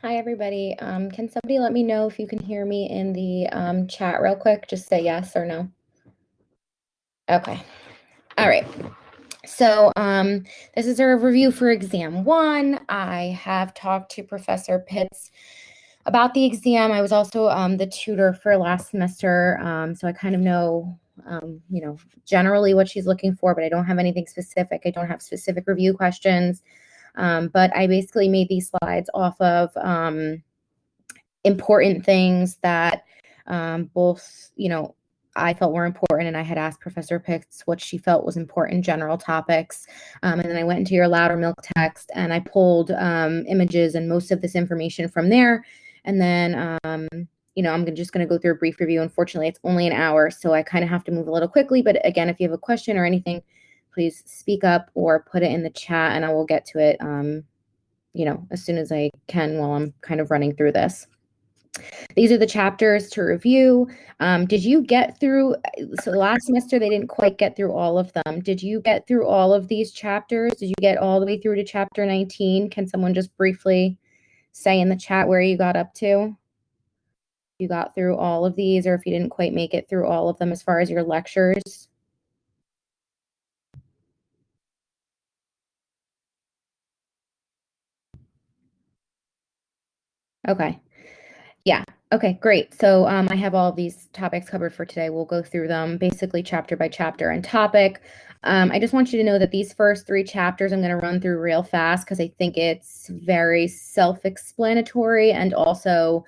Hi, everybody. Can somebody let me know if you can hear me in the chat real quick? Just say yes or no. Okay. All right. So this is a review for exam one. I have talked to Professor Pitts about the exam. I was also the tutor for last semester, so I kind of know, generally what she's looking for, but I don't have anything specific. I don't have specific review questions, but I basically made these slides off of important things that both, I felt were important, and I had asked Professor Pitts what she felt was important general topics. And then I went into your Loudermilk text and I pulled images and most of this information from there. And then, I'm just going to go through a brief review. Unfortunately, it's only an hour, so I kind of have to move a little quickly. But again, if you have a question or anything, please speak up or put it in the chat and I will get to it, as soon as I can while I'm kind of running through this. These are the chapters to review. Did you get through, so last semester they didn't quite get through all of them. Did you get through all of these chapters? Did you get all the way through to chapter 19? Can someone just briefly say in the chat where you got up to? You got through all of these, or if you didn't quite make it through all of them as far as your lectures? Okay. Yeah. Okay, great. So I have all of these topics covered for today. We'll go through them basically chapter by chapter and topic. I just want you to know that these first three chapters I'm going to run through real fast because I think it's very self-explanatory and also,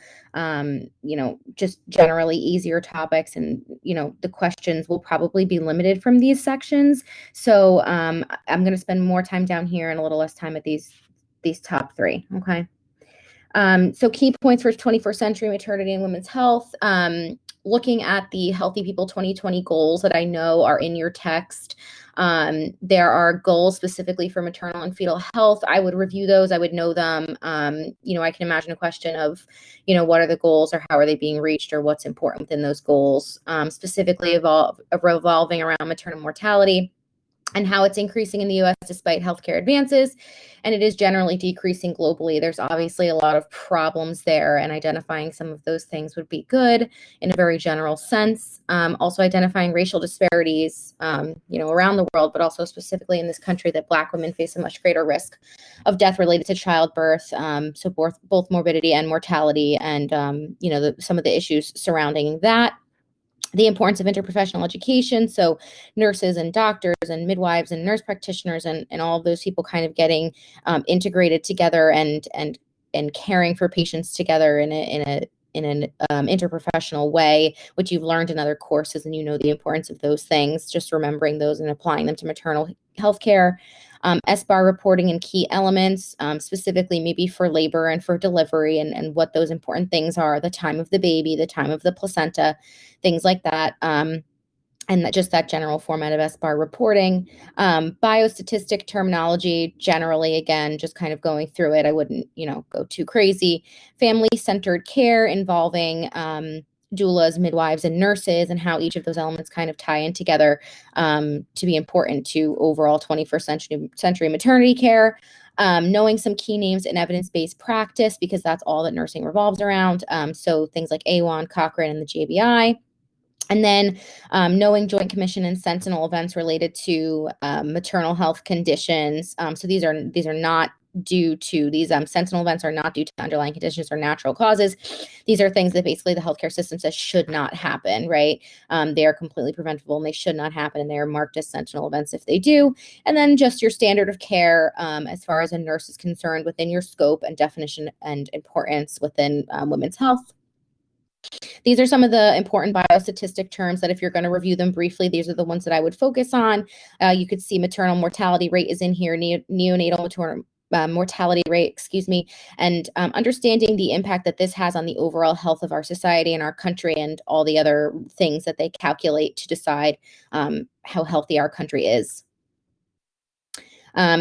just generally easier topics. And, the questions will probably be limited from these sections. So I'm going to spend more time down here and a little less time at these top three. Okay. So key points for 21st century maternity and women's health, looking at the Healthy People 2020 goals that I know are in your text. There are goals specifically for maternal and fetal health. I would review those. I would know them. I can imagine a question of, what are the goals or how are they being reached or what's important within those goals, specifically revolving around maternal mortality and how it's increasing in the US despite healthcare advances, and it is generally decreasing globally. There's obviously a lot of problems there, and identifying some of those things would be good in a very general sense. Also identifying racial disparities, around the world, but also specifically in this country, that Black women face a much greater risk of death related to childbirth, so both morbidity and mortality, and some of the issues surrounding that. The importance of interprofessional education, so nurses and doctors and midwives and nurse practitioners and all of those people kind of getting integrated together and caring for patients together in an interprofessional way, which you've learned in other courses, and the importance of those things, just remembering those and applying them to maternal health care. SBAR reporting and key elements, specifically maybe for labor and for delivery, and what those important things are, the time of the baby, the time of the placenta, things like that. And that general format of SBAR reporting. Biostatistic terminology, generally, again, just kind of going through it. I wouldn't, go too crazy. Family-centered care involving doulas, midwives, and nurses, and how each of those elements kind of tie in together to be important to overall 21st century maternity care. Knowing some key names in evidence-based practice, because that's all that nursing revolves around. So things like AWHONN, Cochrane, and the JBI. And then knowing Joint Commission and Sentinel events related to maternal health conditions. So these are not due to these sentinel events are not due to underlying conditions or natural causes. These are things that basically the healthcare system says should not happen, right? They are completely preventable and they should not happen, and they are marked as sentinel events if they do. And then just your standard of care as far as a nurse is concerned within your scope and definition and importance within women's health. These are some of the important biostatistic terms that if you're going to review them briefly, these are the ones that I would focus on. You could see maternal mortality rate is in here, neonatal mortality rate, and understanding the impact that this has on the overall health of our society and our country and all the other things that they calculate to decide how healthy our country is.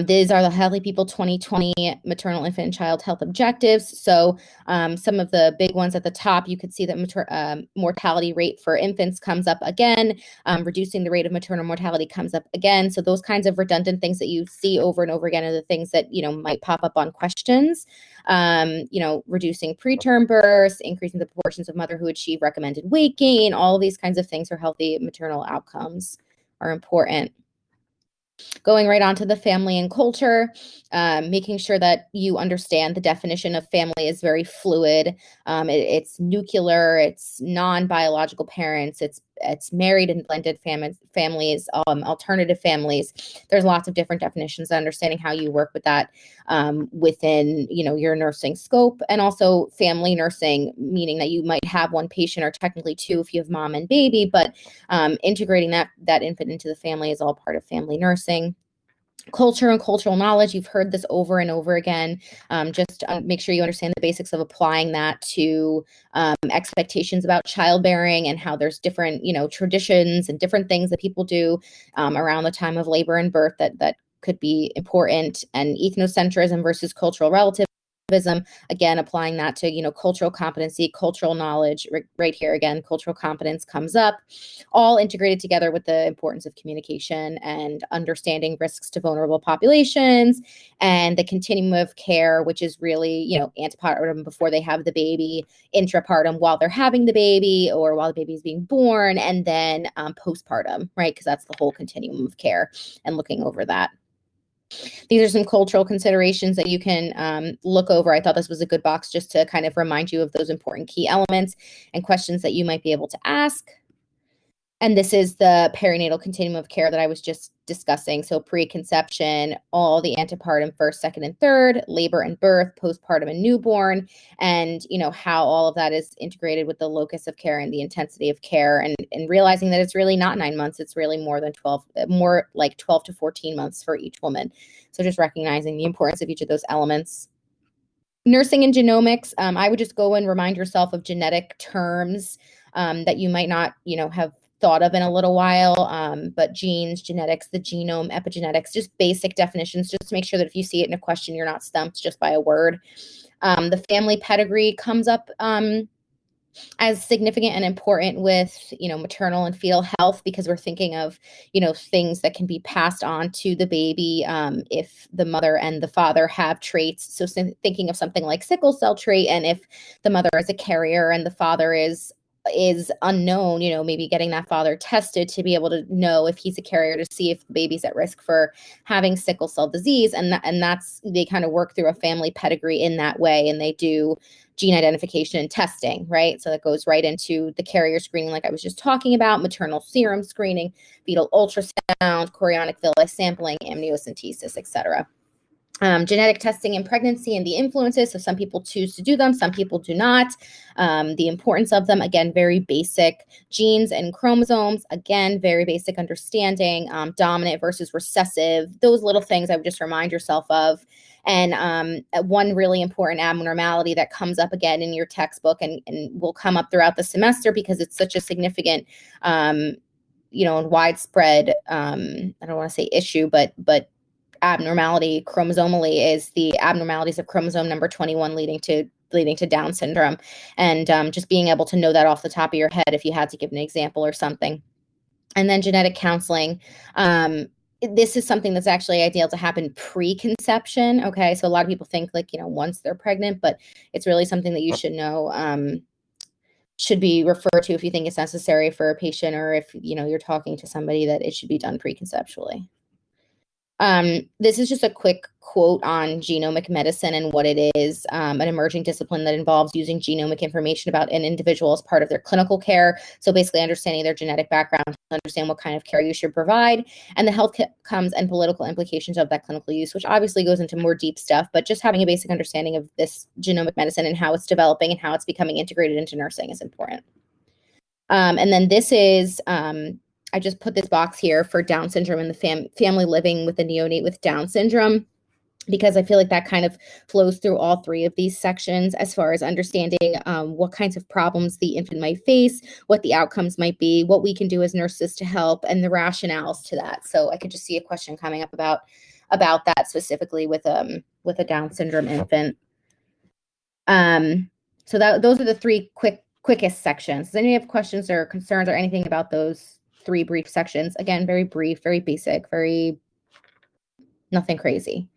These are the Healthy People 2020 Maternal, Infant, and Child Health Objectives. So some of the big ones at the top, you could see that mortality rate for infants comes up again, reducing the rate of maternal mortality comes up again. So those kinds of redundant things that you see over and over again are the things that, might pop up on questions. Reducing preterm births, increasing the proportions of mother who achieve recommended weight gain, all of these kinds of things for healthy maternal outcomes are important. Going right on to the family and culture, making sure that you understand the definition of family is very fluid. It's nuclear, it's non-biological parents, it's married and blended families, alternative families. There's lots of different definitions, understanding how you work with that within, your nursing scope, and also family nursing, meaning that you might have one patient or technically two if you have mom and baby, but integrating that infant into the family is all part of family nursing. Culture and cultural knowledge, you've heard this over and over again. Just make sure you understand the basics of applying that to expectations about childbearing and how there's different, traditions and different things that people do around the time of labor and birth that could be important, and ethnocentrism versus cultural relativism. Again, applying that to, cultural competency, cultural knowledge. Right here, again, cultural competence comes up, all integrated together with the importance of communication and understanding risks to vulnerable populations, and the continuum of care, which is really, antepartum before they have the baby, intrapartum while they're having the baby or while the baby is being born, and then postpartum, right? Because that's the whole continuum of care and looking over that. These are some cultural considerations that you can look over. I thought this was a good box just to kind of remind you of those important key elements and questions that you might be able to ask. And this is the perinatal continuum of care that I was just discussing. So preconception, all the antepartum, first, second, and third, labor and birth, postpartum and newborn, and how all of that is integrated with the locus of care and the intensity of care, and realizing that it's really not 9 months, it's really more like 12 to 14 months for each woman. So just recognizing the importance of each of those elements. Nursing and genomics, I would just go and remind yourself of genetic terms that you might not, have thought of in a little while, but genes, genetics, the genome, epigenetics, just basic definitions, just to make sure that if you see it in a question, you're not stumped just by a word. The family pedigree comes up as significant and important with, maternal and fetal health, because we're thinking of, things that can be passed on to the baby if the mother and the father have traits. So thinking of something like sickle cell trait, and if the mother is a carrier and the father is unknown, maybe getting that father tested to be able to know if he's a carrier, to see if the baby's at risk for having sickle cell disease. And that's, they kind of work through a family pedigree in that way. And they do gene identification and testing, right? So that goes right into the carrier screening, like I was just talking about, maternal serum screening, fetal ultrasound, chorionic villi sampling, amniocentesis, etc. Genetic testing in pregnancy and the influences. So some people choose to do them, some people do not. The importance of them, again, very basic. Genes and chromosomes, again, very basic understanding. Dominant versus recessive, those little things I would just remind yourself of. And one really important abnormality that comes up again in your textbook and will come up throughout the semester because it's such a significant, and widespread, I don't want to say issue, but abnormality chromosomally is the abnormalities of chromosome number 21 leading to Down syndrome. And just being able to know that off the top of your head if you had to give an example or something. And then genetic counseling. This is something that's actually ideal to happen pre-conception. Okay, so a lot of people think once they're pregnant, but it's really something that you should know, should be referred to if you think it's necessary for a patient, or if you're talking to somebody, that it should be done preconceptually. This is just a quick quote on genomic medicine and what it is, an emerging discipline that involves using genomic information about an individual as part of their clinical care. So basically understanding their genetic background to understand what kind of care you should provide, and the health outcomes and political implications of that clinical use, which obviously goes into more deep stuff, but just having a basic understanding of this genomic medicine and how it's developing and how it's becoming integrated into nursing is important. And then this is, I just put this box here for Down syndrome and the family living with a neonate with Down syndrome, because I feel like that kind of flows through all three of these sections as far as understanding what kinds of problems the infant might face, what the outcomes might be, what we can do as nurses to help, and the rationales to that. So I could just see a question coming up about about that specifically with a Down syndrome infant. So those are the three quickest sections. Does anybody have questions or concerns or anything about those three brief sections? Again, very brief, very basic, very nothing crazy.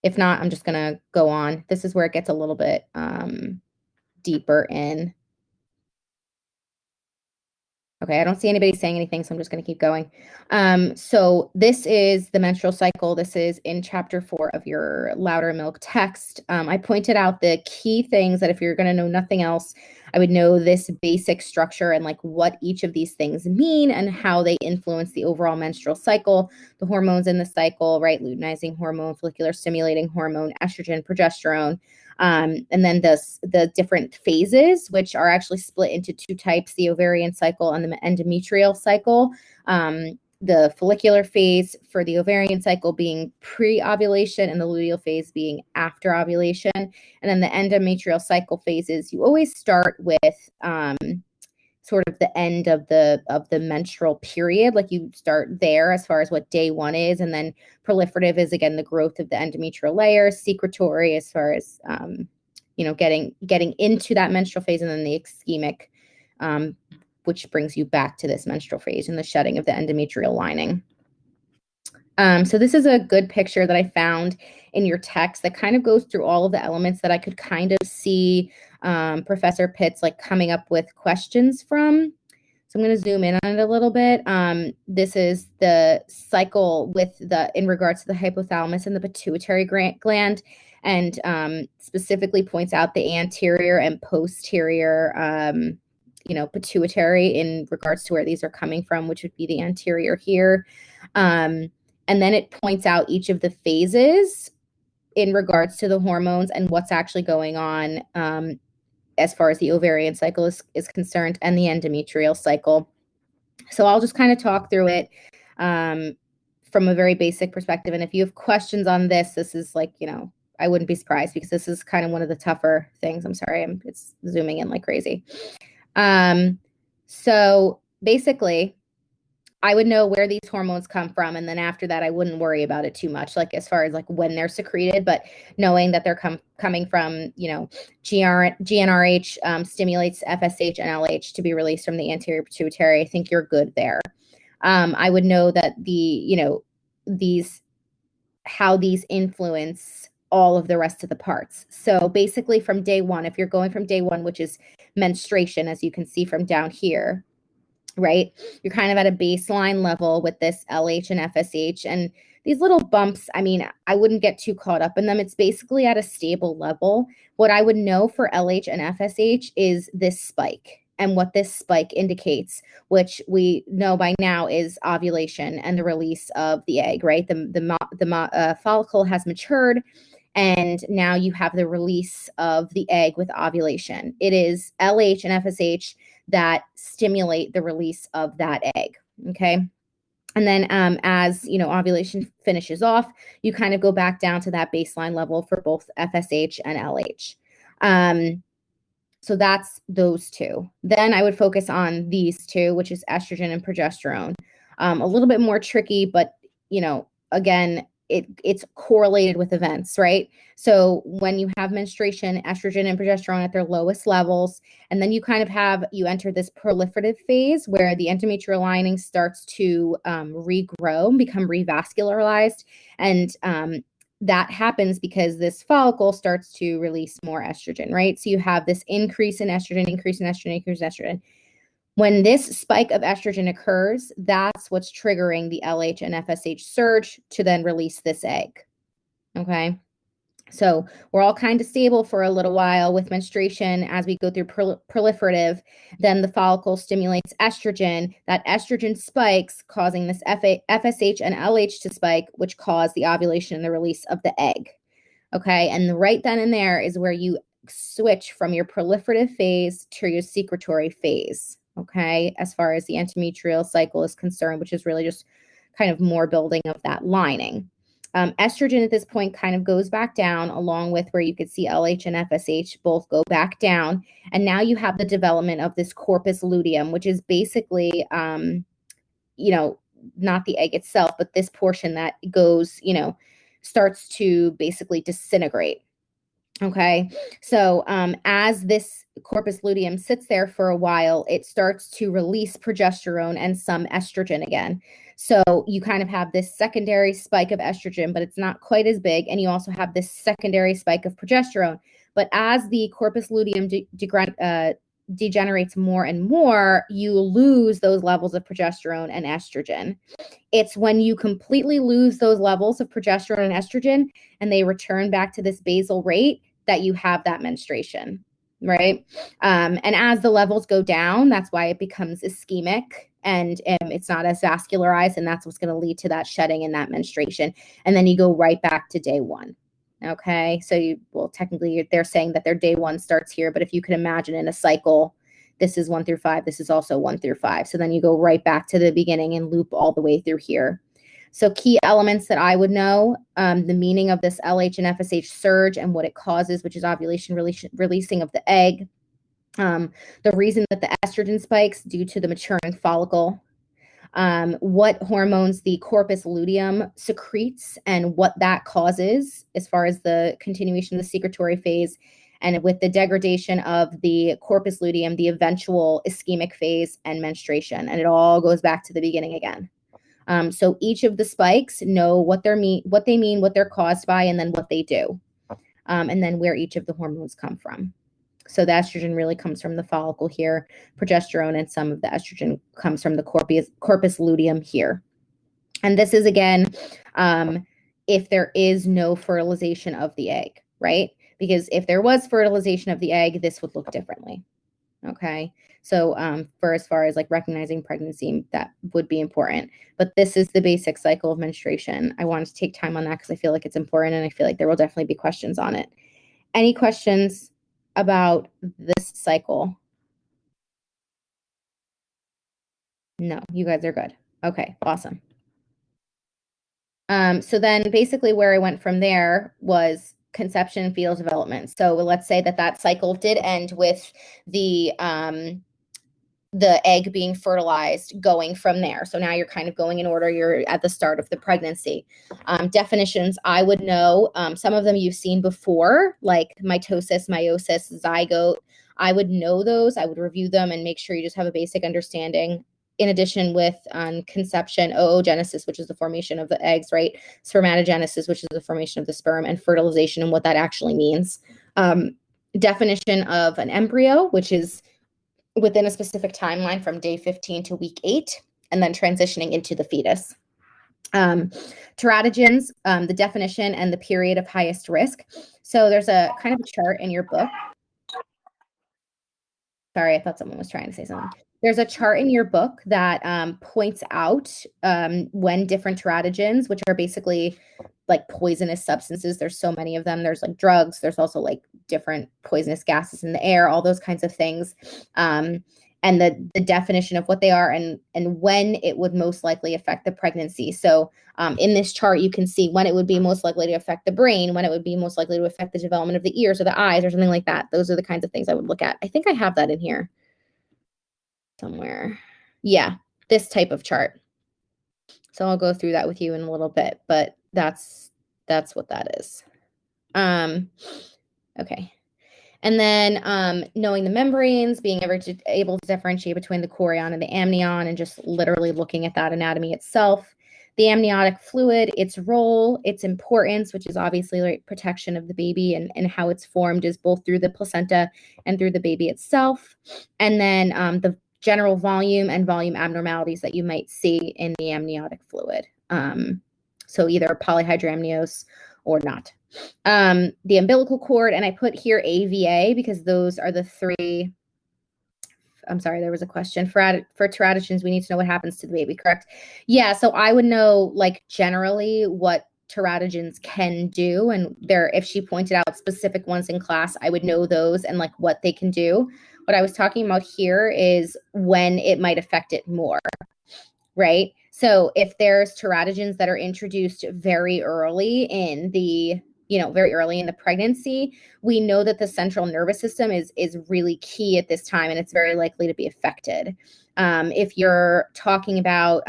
If not, I'm just gonna go on. This is where it gets a little bit deeper in. Okay, I don't see anybody saying anything, so I'm just going to keep going. So this is the menstrual cycle. This is in chapter 4 of your Loudermilk text. I pointed out the key things that if you're going to know nothing else, I would know this basic structure and like what each of these things mean and how they influence the overall menstrual cycle, the hormones in the cycle, right? Luteinizing hormone, follicular stimulating hormone, estrogen, progesterone. And then the different phases, which are actually split into two types, the ovarian cycle and the endometrial cycle. The follicular phase for the ovarian cycle being pre-ovulation and the luteal phase being after ovulation. And then the endometrial cycle phases, you always start with sort of the end of the menstrual period. Like you start there as far as what day 1 is, and then proliferative is again the growth of the endometrial layer, secretory as far as getting into that menstrual phase, and then the ischemic, which brings you back to this menstrual phase and the shedding of the endometrial lining. So this is a good picture that I found in your text that kind of goes through all of the elements that I could kind of see Professor Pitts like coming up with questions from. So I'm going to zoom in on it a little bit. This is the cycle in regards to the hypothalamus and the pituitary gland, and specifically points out the anterior and posterior pituitary in regards to where these are coming from, which would be the anterior here. And then it points out each of the phases in regards to the hormones and what's actually going on as far as the ovarian cycle is concerned and the endometrial cycle. So I'll just kind of talk through it from a very basic perspective. And if you have questions on this is like, I wouldn't be surprised because this is kind of one of the tougher things. I'm sorry, it's zooming in like crazy. So basically, I would know where these hormones come from. And then after that, I wouldn't worry about it too much, like as far as like when they're secreted, but knowing that they're coming from, GnRH stimulates FSH and LH to be released from the anterior pituitary. I think you're good there. I would know that how these influence all of the rest of the parts. So basically from day 1, if you're going from day 1, which is menstruation, as you can see from down here, right? You're kind of at a baseline level with this LH and FSH, and these little bumps, I wouldn't get too caught up in them. It's basically at a stable level. What I would know for LH and FSH is this spike, and what this spike indicates, which we know by now is ovulation and the release of the egg, right? The follicle has matured, and now you have the release of the egg with ovulation. It is LH and FSH that stimulate the release of that egg, okay? And then as, ovulation finishes off, you kind of go back down to that baseline level for both FSH and LH. So that's those two. Then I would focus on these two, which is estrogen and progesterone. A little bit more tricky, but, again, it's correlated with events, right? So when you have menstruation, estrogen and progesterone at their lowest levels, and then you enter this proliferative phase where the endometrial lining starts to regrow, become revascularized, and that happens because this follicle starts to release more estrogen, right? So you have this increase in estrogen, increase in estrogen. When this spike of estrogen occurs, that's what's triggering the LH and FSH surge to then release this egg, okay? So we're all kind of stable for a little while with menstruation. As we go through proliferative, then the follicle stimulates estrogen. That estrogen spikes, causing this FSH and LH to spike, which cause the ovulation and the release of the egg, okay? And right then and there is where you switch from your proliferative phase to your secretory phase, okay, as far as the endometrial cycle is concerned, which is really just kind of more building of that lining. Estrogen at this point kind of goes back down, along with where you could see LH and FSH both go back down. And now you have the development of this corpus luteum, which is basically, not the egg itself, but this portion that goes, starts to basically disintegrate. Okay, so as this corpus luteum sits there for a while, it starts to release progesterone and some estrogen again. So you kind of have this secondary spike of estrogen, but it's not quite as big. And you also have this secondary spike of progesterone. But as the corpus luteum degenerates more and more, you lose those levels of progesterone and estrogen. It's when you completely lose those levels of progesterone and estrogen and they return back to this basal rate that you have that menstruation, right? And as the levels go down, that's why it becomes ischemic and it's not as vascularized, and that's what's going to lead to that shedding and that menstruation. And then you go right back to day one. Okay, so technically they're saying that their day one starts here, but if you can imagine in a cycle, this is 1 through 5, this is also 1 through 5. So then you go right back to the beginning and loop all the way through here. So key elements that I would know, the meaning of this LH and FSH surge and what it causes, which is ovulation releasing of the egg. The reason that the estrogen spikes due to the maturing follicle. What hormones the corpus luteum secretes and what that causes as far as the continuation of the secretory phase. And with the degradation of the corpus luteum, the eventual ischemic phase and menstruation. And it all goes back to the beginning again. So each of the spikes know what they mean, what they're caused by, and then what they do, and then where each of the hormones come from. So the estrogen really comes from the follicle here, progesterone, and some of the estrogen comes from the corpus luteum here. And this is, again, if there is no fertilization of the egg, right? Because if there was fertilization of the egg, this would look differently. Okay. So for as far as like recognizing pregnancy, that would be important. But this is the basic cycle of menstruation. I wanted to take time on that because I feel like it's important, and I feel like there will definitely be questions on it. Any questions about this cycle? No, you guys are good. Okay, awesome. So then basically where I went from there was conception and fetal development. So let's say that cycle did end with the egg being fertilized, going from there. So now you're kind of going in order. You're at the start of the pregnancy. Definitions I would know. Some of them you've seen before, like mitosis, meiosis, zygote. I would know those. I would review them and make sure you just have a basic understanding. In addition with conception, oogenesis, which is the formation of the eggs, right? Spermatogenesis, which is the formation of the sperm, and fertilization and what that actually means. Definition of an embryo, which is within a specific timeline from day 15 to week 8, and then transitioning into the fetus. Teratogens, the definition and the period of highest risk. So there's a kind of a chart in your book. Sorry, I thought someone was trying to say something. There's a chart in your book that points out when different teratogens, which are basically like poisonous substances, there's so many of them. There's like drugs, there's also like different poisonous gases in the air, all those kinds of things. And the definition of what they are and when it would most likely affect the pregnancy. So in this chart, you can see when it would be most likely to affect the brain, when it would be most likely to affect the development of the ears or the eyes or something like that. Those are the kinds of things I would look at. I think I have that in here somewhere. Yeah, this type of chart. So I'll go through that with you in a little bit, but that's what that is. Okay. And then knowing the membranes, being able to differentiate between the chorion and the amnion, and just literally looking at that anatomy itself. The amniotic fluid, its role, its importance, which is obviously like protection of the baby, and how it's formed is both through the placenta and through the baby itself. And then the general volume and volume abnormalities that you might see in the amniotic fluid. So either polyhydramnios or not. The umbilical cord, and I put here AVA because those are the three. I'm sorry, there was a question for teratogens. We need to know what happens to the baby, correct? Yeah, so I would know like generally what teratogens can do, and if she pointed out specific ones in class, I would know those and like what they can do. What I was talking about here is when it might affect it more, right? So if there's teratogens that are introduced very early in the pregnancy, we know that the central nervous system is really key at this time, and it's very likely to be affected. If you're talking about,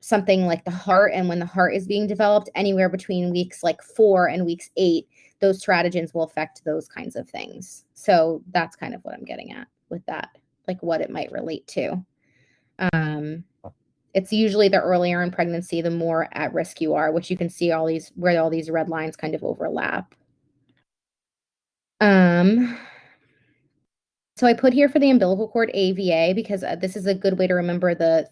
something like the heart, and when the heart is being developed, anywhere between weeks like 4 and weeks 8, those teratogens will affect those kinds of things. So that's kind of what I'm getting at with that, like what it might relate to. It's usually the earlier in pregnancy, the more at risk you are, which you can see where all these red lines kind of overlap. So I put here for the umbilical cord AVA because this is a good way to remember the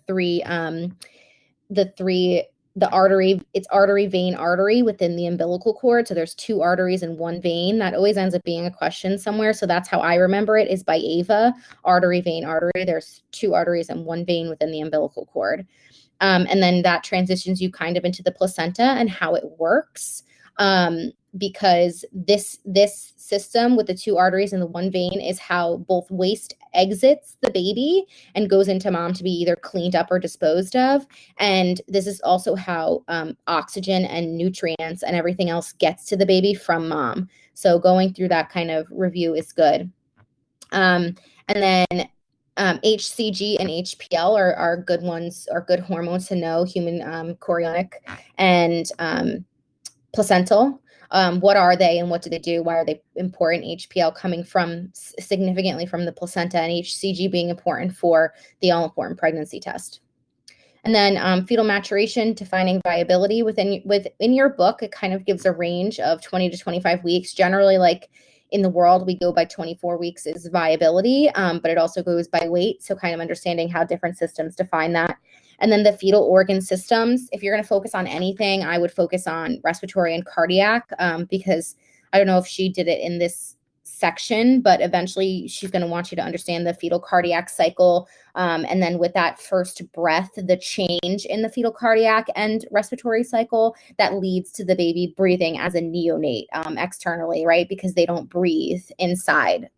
artery. It's artery, vein, artery within the umbilical cord. So there's 2 arteries and 1 vein. That always ends up being a question somewhere. So that's how I remember it, is by AVA, artery, vein, artery. There's 2 arteries and 1 vein within the umbilical cord. And then that transitions you kind of into the placenta and how it works. Because this system with the 2 arteries and the 1 vein is how both waste exits the baby and goes into mom to be either cleaned up or disposed of. And this is also how oxygen and nutrients and everything else gets to the baby from mom. So going through that kind of review is good. And then HCG and HPL are good ones, are good hormones to know, human chorionic and placental. What are they and what do they do? Why are they important? HPL coming from significantly from the placenta, and HCG being important for the all-important pregnancy test. And then fetal maturation, defining viability within your book, it kind of gives a range of 20 to 25 weeks. Generally, like in the world, we go by 24 weeks is viability, but it also goes by weight. So kind of understanding how different systems define that. And then the fetal organ systems, if you're going to focus on anything, I would focus on respiratory and cardiac, because I don't know if she did it in this section, but eventually she's going to want you to understand the fetal cardiac cycle. And then with that first breath, the change in the fetal cardiac and respiratory cycle that leads to the baby breathing as a neonate externally, right? Because they don't breathe inside.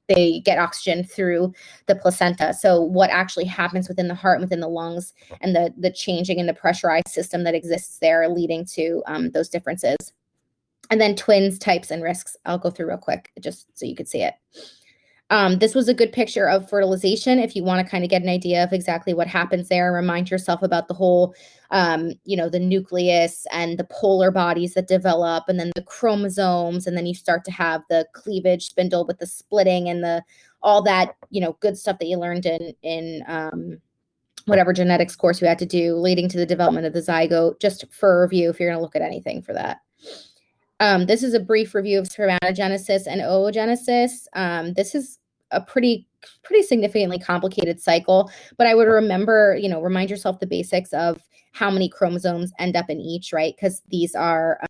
They get oxygen through the placenta. So what actually happens within the heart, within the lungs, and the changing in the pressurized system that exists there, leading to those differences. And then twins, types, and risks. I'll go through real quick just so you could see it. This was a good picture of fertilization if you want to kind of get an idea of exactly what happens there, and remind yourself about the whole, the nucleus and the polar bodies that develop, and then the chromosomes, and then you start to have the cleavage spindle with the splitting and all that, good stuff that you learned in whatever genetics course you had to do, leading to the development of the zygote, just for review if you're going to look at anything for that. This is a brief review of spermatogenesis and oogenesis. This is a pretty significantly complicated cycle, but I would remind yourself the basics of how many chromosomes end up in each, right? Because these are,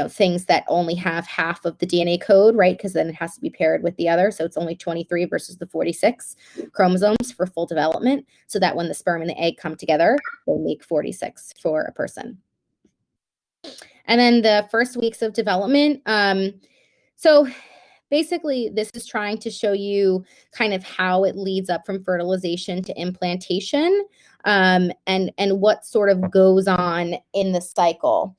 things that only have half of the DNA code, right? Because then it has to be paired with the other. So it's only 23 versus the 46 chromosomes for full development, so that when the sperm and the egg come together, they make 46 for a person. And then the first weeks of development. So basically, this is trying to show you kind of how it leads up from fertilization to implantation, and what sort of goes on in the cycle.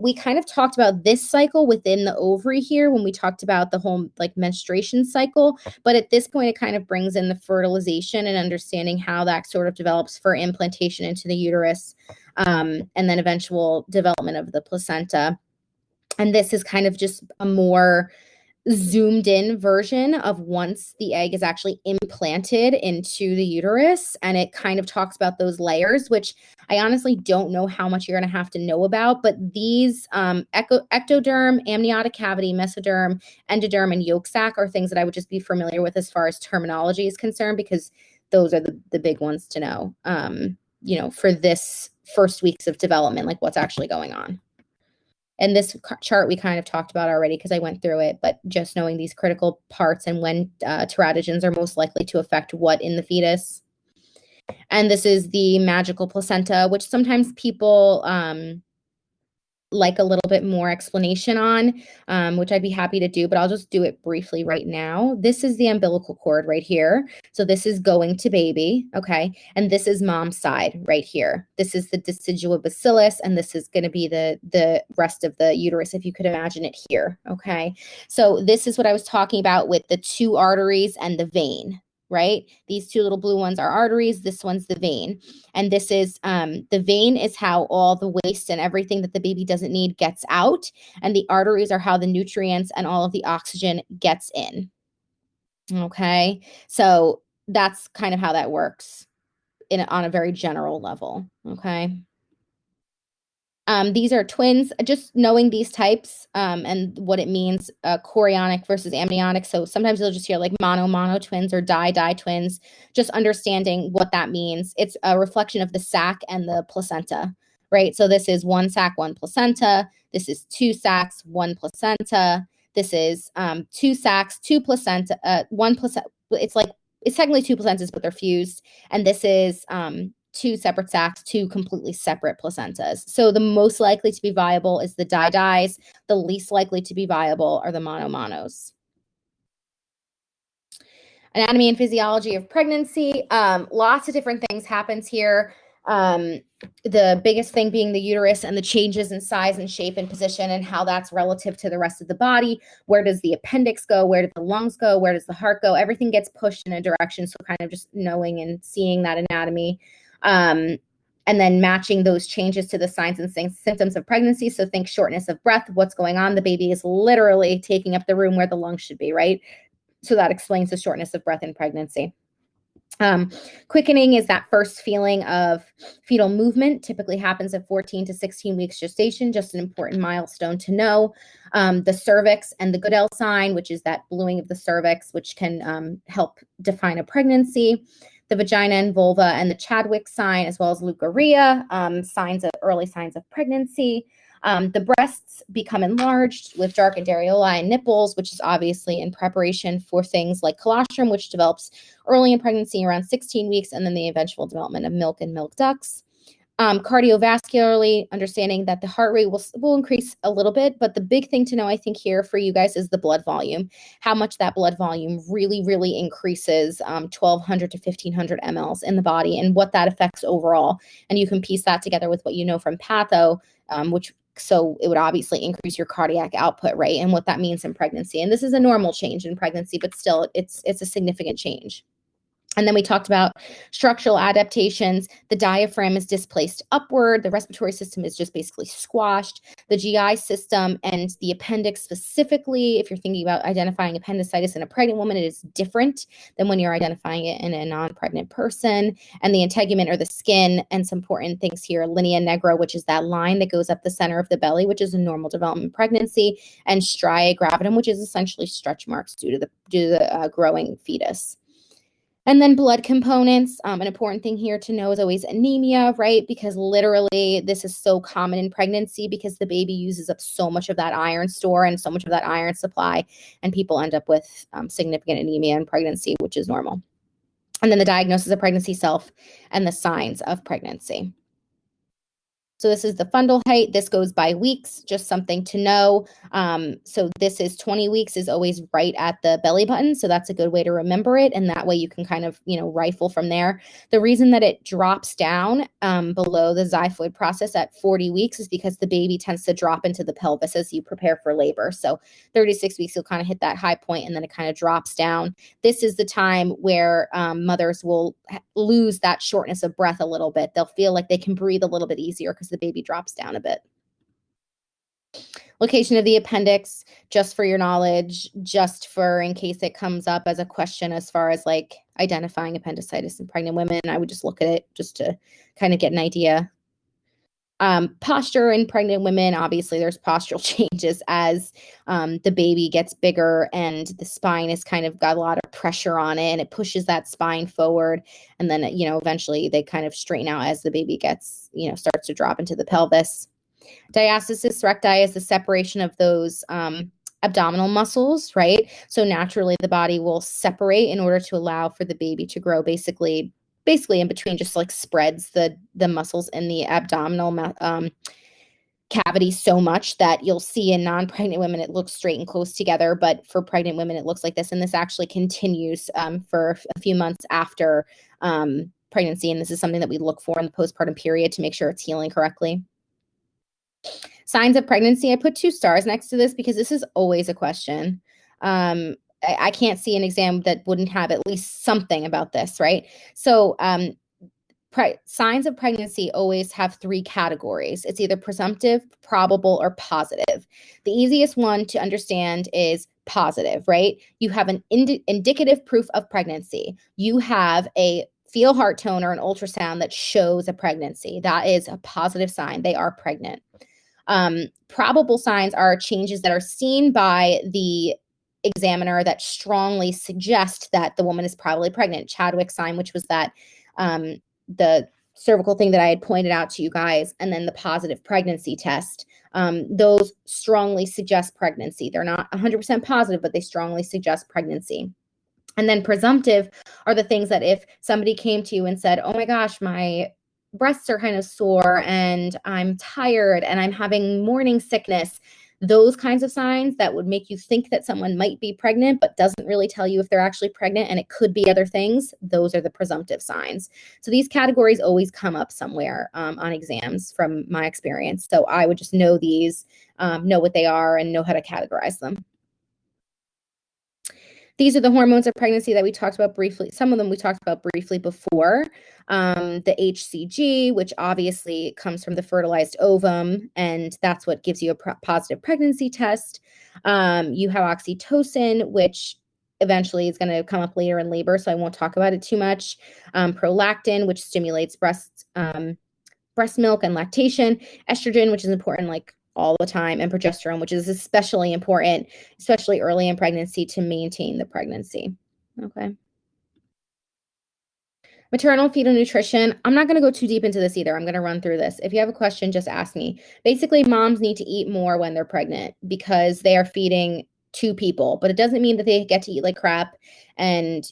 We kind of talked about this cycle within the ovary here when we talked about the whole menstruation cycle, but at this point it kind of brings in the fertilization and understanding how that sort of develops for implantation into the uterus, and then eventual development of the placenta. And this is kind of just a more zoomed in version of once the egg is actually implanted into the uterus, and it kind of talks about those layers, which I honestly don't know how much you're going to have to know about, but these ectoderm, amniotic cavity, mesoderm, endoderm, and yolk sac are things that I would just be familiar with as far as terminology is concerned, because those are the big ones to know, for this first weeks of development, like what's actually going on. And this chart we kind of talked about already because I went through it, but just knowing these critical parts and when teratogens are most likely to affect what in the fetus. And this is the magical placenta, which sometimes people like a little bit more explanation on, which I'd be happy to do, but I'll just do it briefly right now. This is the umbilical cord right here. So this is going to baby, okay? And this is mom's side right here. This is the decidua bacillus, and this is going to be the rest of the uterus, if you could imagine it here, okay? So this is what I was talking about with the 2 arteries and the vein, right? These two little blue ones are arteries. This one's the vein. And this is the vein is how all the waste and everything that the baby doesn't need gets out. And the arteries are how the nutrients and all of the oxygen gets in. Okay. So that's kind of how that works on a very general level. Okay. These are twins. Just knowing these types and what it means, chorionic versus amniotic. So sometimes you'll just hear like mono twins or di twins. Just understanding what that means. It's a reflection of the sac and the placenta, right? So this is one sac, one placenta. This is two sacs, one placenta. This is two sacs, two placenta, one placenta. It's technically two placentas, but they're fused. And this is two separate sacs, two completely separate placentas. So the most likely to be viable is the di-dis. The least likely to be viable are the mono-monos. Anatomy and physiology of pregnancy. Lots of different things happens here. The biggest thing being the uterus and the changes in size and shape and position and how that's relative to the rest of the body. Where does the appendix go? Where do the lungs go? Where does the heart go? Everything gets pushed in a direction. So kind of just knowing and seeing that anatomy. And then matching those changes to the signs and symptoms of pregnancy. So think shortness of breath, what's going on? The baby is literally taking up the room where the lungs should be, right? So that explains the shortness of breath in pregnancy. Quickening is that first feeling of fetal movement, typically happens at 14 to 16 weeks gestation, just an important milestone to know. The cervix and the Goodell sign, which is that bluing of the cervix, which can help define a pregnancy. The vagina and vulva and the Chadwick sign, as well as leukorrhea, early signs of pregnancy. The breasts become enlarged with darkened areola and nipples, which is obviously in preparation for things like colostrum, which develops early in pregnancy around 16 weeks, and then the eventual development of milk and milk ducts. Cardiovascularly, understanding that the heart rate will increase a little bit, but the big thing to know, I think, here for you guys is the blood volume, how much that blood volume really, really increases 1,200 to 1,500 mLs in the body and what that affects overall. And you can piece that together with what you know from patho, so it would obviously increase your cardiac output, right? And what that means in pregnancy. And this is a normal change in pregnancy, but still it's a significant change. And then we talked about structural adaptations. The diaphragm is displaced upward. The respiratory system is just basically squashed. The GI system and the appendix specifically, if you're thinking about identifying appendicitis in a pregnant woman, it is different than when you're identifying it in a non-pregnant person. And the integument or the skin, and some important things here, linea nigra, which is that line that goes up the center of the belly, which is a normal development pregnancy, and striae gravidum, which is essentially stretch marks due to the growing fetus. And then blood components, an important thing here to know is always anemia, right? Because literally this is so common in pregnancy because the baby uses up so much of that iron store and so much of that iron supply, and people end up with significant anemia in pregnancy, which is normal. And then the diagnosis of pregnancy self and the signs of pregnancy. So this is the fundal height. This goes by weeks, just something to know. So this is 20 weeks is always right at the belly button. So that's a good way to remember it. And that way you can kind of, rifle from there. The reason that it drops down below the xiphoid process at 40 weeks is because the baby tends to drop into the pelvis as you prepare for labor. So 36 weeks, you'll kind of hit that high point and then it kind of drops down. This is the time where mothers will lose that shortness of breath a little bit. They'll feel like they can breathe a little bit easier because the baby drops down a bit. Location of the appendix, just for your knowledge, just for in case it comes up as a question as far as like identifying appendicitis in pregnant women, I would just look at it just to kind of get an idea. Posture in pregnant women, obviously there's postural changes as the baby gets bigger and the spine has kind of got a lot of pressure on it and it pushes that spine forward. And then, eventually they kind of straighten out as the baby gets, starts to drop into the pelvis. Diastasis recti is the separation of those abdominal muscles, right? So naturally the body will separate in order to allow for the baby to grow basically in between, just like spreads the muscles in the abdominal cavity so much that you'll see in non-pregnant women, it looks straight and close together. But for pregnant women, it looks like this. And this actually continues for a few months after pregnancy. And this is something that we look for in the postpartum period to make sure it's healing correctly. Signs of pregnancy. I put 2 stars next to this because this is always a question. I can't see an exam that wouldn't have at least something about this, right? So signs of pregnancy always have three categories. It's either presumptive, probable, or positive. The easiest one to understand is positive, right? You have an indicative proof of pregnancy. You have a fetal heart tone or an ultrasound that shows a pregnancy. That is a positive sign. They are pregnant. Probable signs are changes that are seen by the examiner that strongly suggest that the woman is probably pregnant. Chadwick's sign, which was that the cervical thing that I had pointed out to you guys, and then the positive pregnancy test. Those strongly suggest pregnancy. They're not 100% positive, but they strongly suggest pregnancy. And then presumptive are the things that if somebody came to you and said, oh my gosh, my breasts are kind of sore and I'm tired and I'm having morning sickness, those kinds of signs that would make you think that someone might be pregnant, but doesn't really tell you if they're actually pregnant and it could be other things, those are the presumptive signs. So these categories always come up somewhere on exams from my experience. So I would just know these, know what they are, and know how to categorize them. These are the hormones of pregnancy that we talked about briefly. Some of them we talked about briefly before. The HCG, which obviously comes from the fertilized ovum, and that's what gives you a positive pregnancy test. You have oxytocin, which eventually is going to come up later in labor, so I won't talk about it too much. Prolactin, which stimulates breast milk and lactation. Estrogen, which is important, like all the time, and progesterone, which is especially important, especially early in pregnancy, to maintain the pregnancy. Okay. Maternal fetal nutrition. I'm not going to go too deep into this either. I'm going to run through this. If you have a question, just ask me. Basically, moms need to eat more when they're pregnant because they are feeding two people, but it doesn't mean that they get to eat like crap and,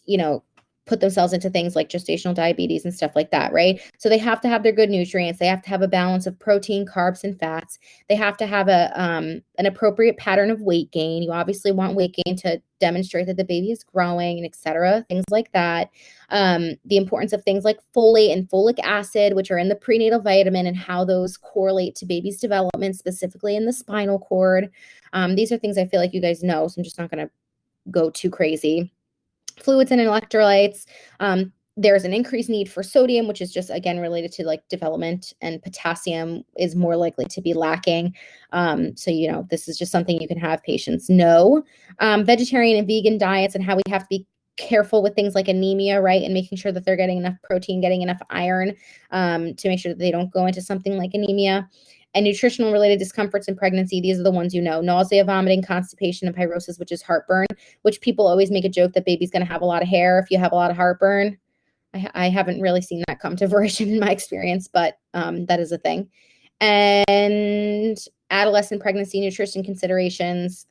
put themselves into things like gestational diabetes and stuff like that, right? So they have to have their good nutrients. They have to have a balance of protein, carbs, and fats. They have to have an appropriate pattern of weight gain. You obviously want weight gain to demonstrate that the baby is growing and et cetera, things like that. The importance of things like folate and folic acid, which are in the prenatal vitamin, and how those correlate to baby's development, specifically in the spinal cord. These are things I feel like you guys know, so I'm just not going to go too crazy. Fluids and electrolytes. There's an increased need for sodium, which is just, again, related to like development, and potassium is more likely to be lacking. So, this is just something you can have patients know. Vegetarian and vegan diets, and how we have to be careful with things like anemia, right? And making sure that they're getting enough protein, getting enough iron, to make sure that they don't go into something like anemia. And nutritional related discomforts in pregnancy. These are the ones nausea, vomiting, constipation, and pyrosis, which is heartburn, which people always make a joke that baby's going to have a lot of hair if you have a lot of heartburn. I haven't really seen that come to fruition in my experience, but that is a thing. And adolescent pregnancy nutrition considerations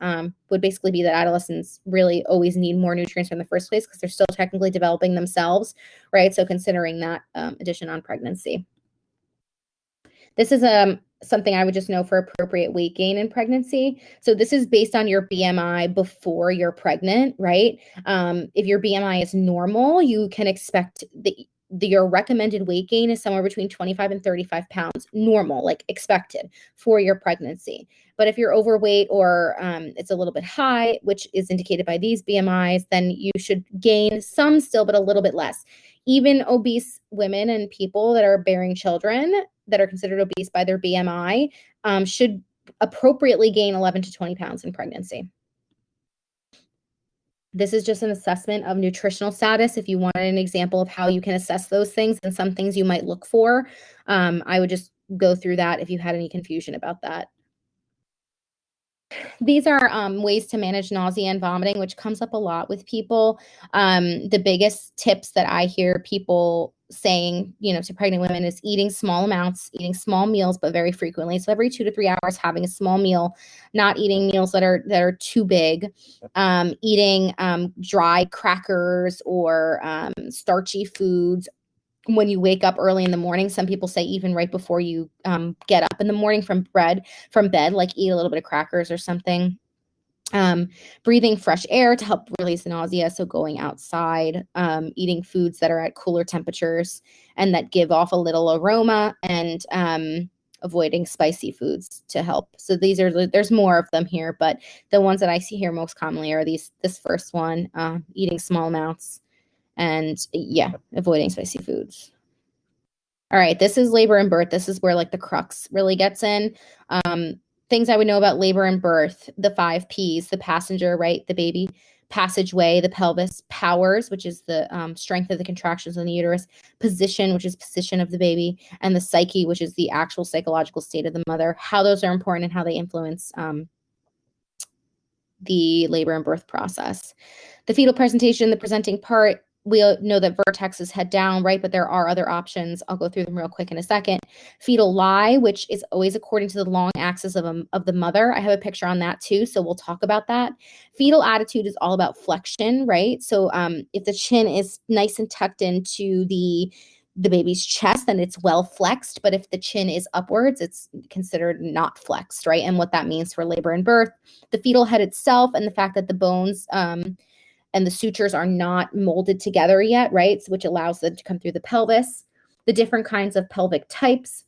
would basically be that adolescents really always need more nutrients in the first place because they're still technically developing themselves, right? So considering that addition on pregnancy. This is something I would just know for appropriate weight gain in pregnancy. So this is based on your BMI before you're pregnant, right? If your BMI is normal, you can expect your recommended weight gain is somewhere between 25 and 35 pounds, normal, like expected for your pregnancy. But if you're overweight or it's a little bit high, which is indicated by these BMIs, then you should gain some still, but a little bit less. Even obese women and people that are bearing children that are considered obese by their BMI should appropriately gain 11 to 20 pounds in pregnancy. This is just an assessment of nutritional status. If you wanted an example of how you can assess those things and some things you might look for, I would just go through that if you had any confusion about that. These are ways to manage nausea and vomiting, which comes up a lot with people. The biggest tips that I hear people saying, to pregnant women is eating small amounts, eating small meals, but very frequently. So every 2 to 3 hours, having a small meal, not eating meals that are too big, eating dry crackers or starchy foods. When you wake up early in the morning, some people say even right before you get up in the morning from bed, like eat a little bit of crackers or something. Breathing fresh air to help release the nausea. So going outside, eating foods that are at cooler temperatures and that give off a little aroma, and avoiding spicy foods to help. So there's more of them here, but the ones that I see here most commonly are this first one, eating small amounts, and yeah, avoiding spicy foods. All right, this is labor and birth. This is where like the crux really gets in. Things I would know about labor and birth: the 5 P's, the passenger, right? The baby, passageway, the pelvis, powers, which is the strength of the contractions in the uterus, position, which is position of the baby, and the psyche, which is the actual psychological state of the mother, how those are important and how they influence the labor and birth process. The fetal presentation, the presenting part, we know that vertex is head down, right? But there are other options. I'll go through them real quick in a second. Fetal lie, which is always according to the long axis of the mother. I have a picture on that too, so we'll talk about that. Fetal attitude is all about flexion, right? So if the chin is nice and tucked into the baby's chest, then it's well flexed. But if the chin is upwards, it's considered not flexed, right? And what that means for labor and birth. The fetal head itself, and the fact that the bones and the sutures are not molded together yet, right? So, which allows them to come through the pelvis. The different kinds of pelvic types.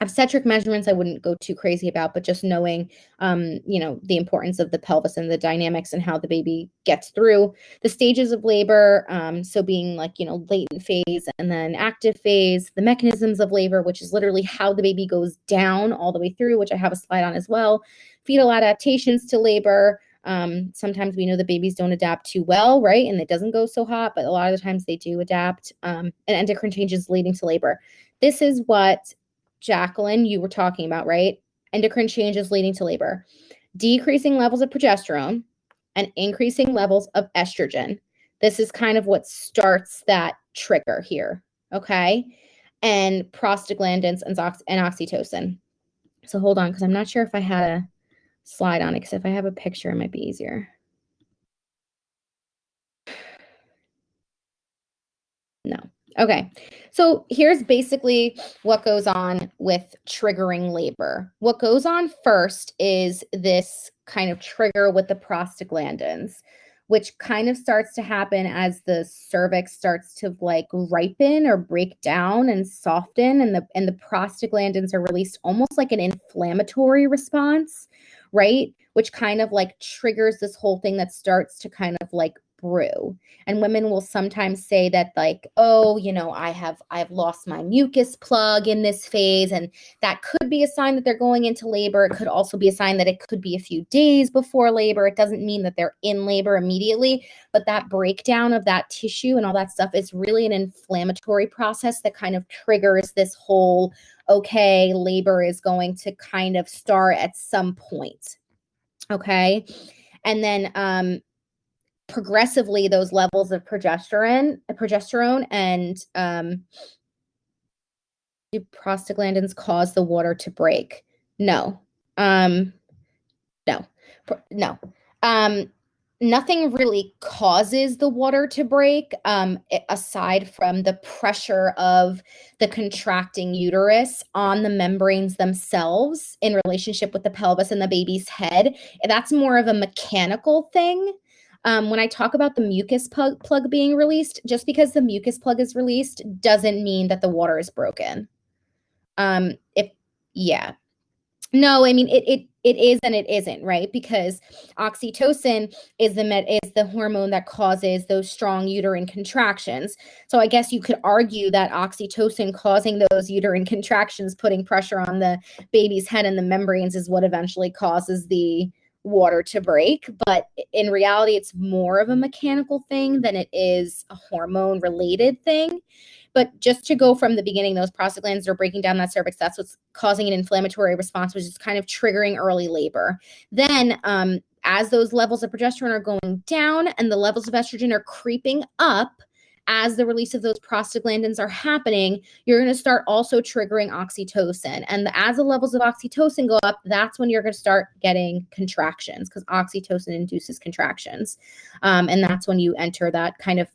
Obstetric measurements I wouldn't go too crazy about, but just knowing, the importance of the pelvis and the dynamics and how the baby gets through. The stages of labor, so being like, latent phase and then active phase. The mechanisms of labor, which is literally how the baby goes down all the way through, which I have a slide on as well. Fetal adaptations to labor. Sometimes we know the babies don't adapt too well, right? And it doesn't go so hot, but a lot of the times they do adapt. And endocrine changes leading to labor. This is what, Jacqueline, you were talking about, right? Endocrine changes leading to labor. Decreasing levels of progesterone and increasing levels of estrogen. This is kind of what starts that trigger here, okay? And prostaglandins and oxytocin. So hold on, because I'm not sure if I had a slide on it, because if I have a picture, it might be easier. No. Okay. So here's basically what goes on with triggering labor. What goes on first is this kind of trigger with the prostaglandins, which kind of starts to happen as the cervix starts to like ripen or break down and soften, and the prostaglandins are released almost like an inflammatory response, right? Which kind of like triggers this whole thing that starts to kind of like brew. And women will sometimes say that like, oh, I've lost my mucus plug in this phase, and that could be a sign that they're going into labor. It could also be a sign that it could be a few days before labor. It doesn't mean that they're in labor immediately, but that breakdown of that tissue and all that stuff is really an inflammatory process that kind of triggers this whole, okay, labor is going to kind of start at some point. Okay. And then progressively those levels of progesterone and do prostaglandins cause the water to break? No. No. Nothing really causes the water to break, aside from the pressure of the contracting uterus on the membranes themselves in relationship with the pelvis and the baby's head. That's more of a mechanical thing. When I talk about the mucus plug being released, just because the mucus plug is released doesn't mean that the water is broken. No, I mean it is and it isn't, right? Because oxytocin is the hormone that causes those strong uterine contractions. So I guess you could argue that oxytocin causing those uterine contractions, putting pressure on the baby's head and the membranes, is what eventually causes the water to break. But in reality, it's more of a mechanical thing than it is a hormone related thing. But just to go from the beginning, those prostaglandins are breaking down that cervix. That's what's causing an inflammatory response, which is kind of triggering early labor. Then as those levels of progesterone are going down and the levels of estrogen are creeping up, as the release of those prostaglandins are happening, you're going to start also triggering oxytocin. And as the levels of oxytocin go up, that's when you're going to start getting contractions, because oxytocin induces contractions. And that's when you enter that kind of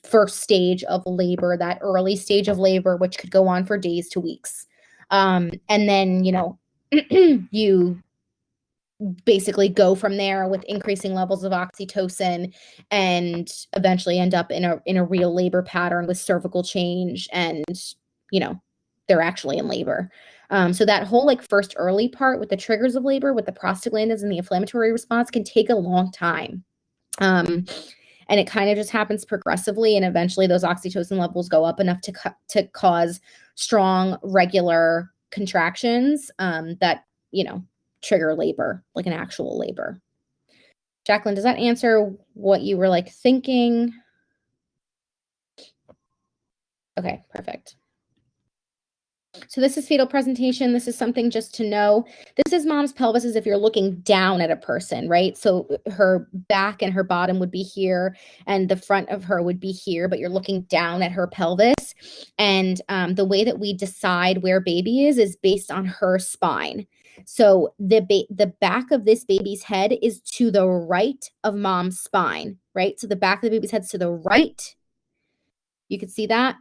first stage of labor, that early stage of labor, which could go on for days to weeks. And then, you basically go from there with increasing levels of oxytocin and eventually end up in a real labor pattern with cervical change, and they're actually in labor. So that whole like first early part with the triggers of labor, with the prostaglandins and the inflammatory response can take a long time. And it kind of just happens progressively, and eventually those oxytocin levels go up enough to cause strong, regular contractions that, trigger labor, like an actual labor. Jacqueline, does that answer what you were like thinking? Okay, perfect. So this is fetal presentation. This is something just to know. This is mom's pelvis as if you're looking down at a person, right? So her back and her bottom would be here and the front of her would be here, but you're looking down at her pelvis. And the way that we decide where baby is based on her spine. So the back of this baby's head is to the right of mom's spine, right? So the back of the baby's head's to the right. You can see that.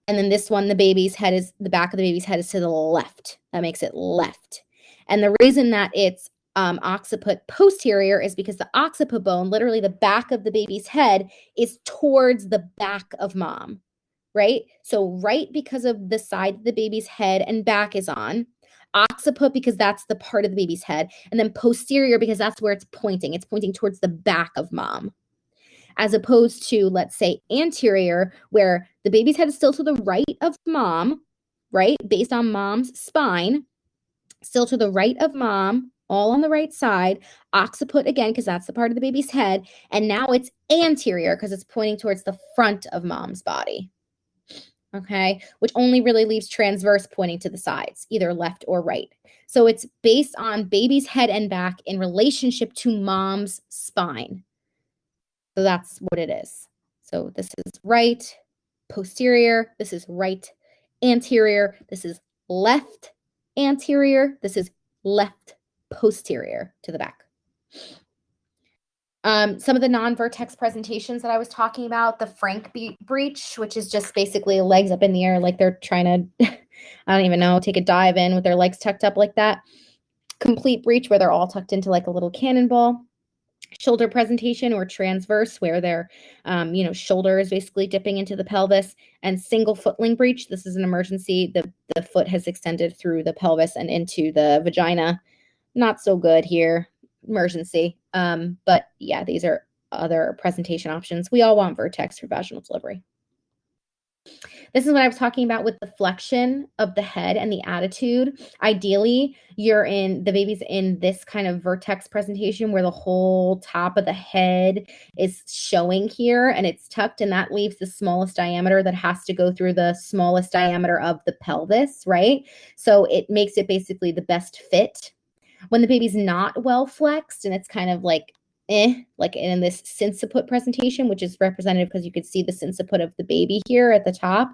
And then this one, the back of the baby's head is to the left. That makes it left. And the reason that it's occiput posterior is because the occiput bone, literally the back of the baby's head, is towards the back of mom, right? So right because of the side the baby's head and back is on, occiput because that's the part of the baby's head, and then posterior because that's where it's pointing. It's pointing towards the back of mom. As opposed to, let's say, anterior, where the baby's head is still to the right of mom, right? Based on mom's spine, still to the right of mom, all on the right side. Occiput again, because that's the part of the baby's head. And now it's anterior because it's pointing towards the front of mom's body. Okay, which only really leaves transverse pointing to the sides, either left or right. So it's based on baby's head and back in relationship to mom's spine. So that's what it is. So this is right, posterior. This is right, anterior. This is left, anterior. This is left, posterior to the back. Some of the non-vertex presentations that I was talking about, the Frank breech, which is just basically legs up in the air like they're trying to, I don't even know, take a dive in with their legs tucked up like that. Complete breech where they're all tucked into like a little cannonball. Shoulder presentation or transverse where their shoulder is basically dipping into the pelvis, and single footling breech. This is an emergency. The foot has extended through the pelvis and into the vagina. Not so good here. Emergency. But yeah, these are other presentation options. We all want vertex for vaginal delivery. This is what I was talking about with the flexion of the head and the attitude. Ideally, the baby's in this kind of vertex presentation where the whole top of the head is showing here and it's tucked, and that leaves the smallest diameter that has to go through the smallest diameter of the pelvis, right? So it makes it basically the best fit. When the baby's not well flexed and it's kind of like in this sinciput presentation, which is representative because you could see the sinciput of the baby here at the top.